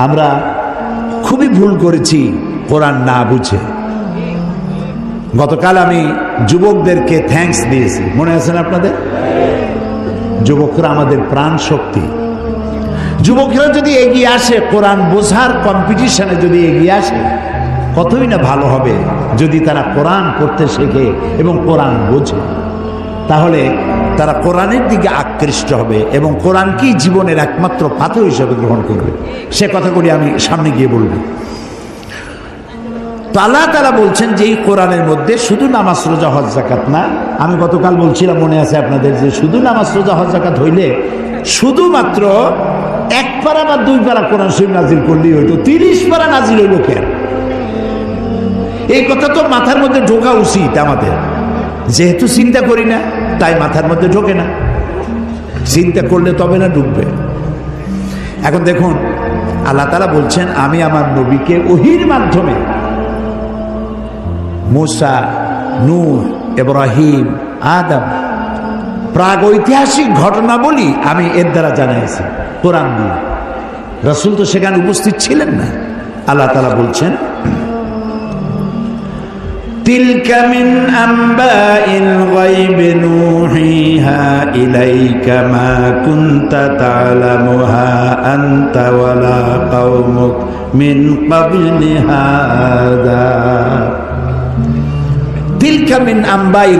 আমরা খুবই ভুল করেছি কোরআন না বুঝে। গতকাল আমি যুবকদেরকে থ্যাঙ্কস দিয়েছি, মনে আছে না আপনাদের? যুবকরা আমাদের প্রাণ শক্তি। যুবকরা যদি এগিয়ে আসে, কোরআন বোঝার কম্পিটিশনে যদি এগিয়ে আসে, কতই না ভালো হবে যদি তারা কোরআন পড়তে শেখে এবং কোরআন বোঝে। তাহলে তারা কোরআনের দিকে আকৃষ্ট হবে এবং কোরআনকেই জীবনের একমাত্র পাথর হিসেবে গ্রহণ করবে। সে কথাগুলি আমি সামনে গিয়ে বলবো। তো আল্লাহ তাআলা বলছেন যে এই কোরআনের মধ্যে শুধু নামাজ রোজা হজ যাকাত না, আমি গতকাল বলছিলাম মনে আছে আপনাদের, যে শুধু নামাজ রোজা হজ যাকাত হইলে শুধুমাত্র 1 পারা বা 2 পারা কোরআন শরীফ নাজিল করলেই হইতো, 30 পারা নাজিল হইল কেন? এই কথা তো মাথার মধ্যে ঢোকা উচিত আমাদের। যেহেতু চিন্তা করি না তাই মাথার মধ্যে ঢোকে না, চিন্তা করলে তবে না ঢুকবে। এখন দেখুন আল্লাহ তাআলা বলছেন, আমি আমার নবীকে ওহীর মাধ্যমে মুসা, নূহ, ইব্রাহিম, আদম প্রাগৈতিহাসিক ঘটনাবলী আমি এর দ্বারা জানাইছি কোরআন দিয়ে। রাসূল তো সেখানে উপস্থিত ছিলেন না। আল্লাহ তাআলা বলছেন, তিলকা মিন আম্বাইল গায়বি নূহিহা ইলাইকা মা কুনতা তা'লামুহা আনতা ওয়ালা কওমুক মিন ক্বাবলি হাযা। তিলকা মিন আম্বাইল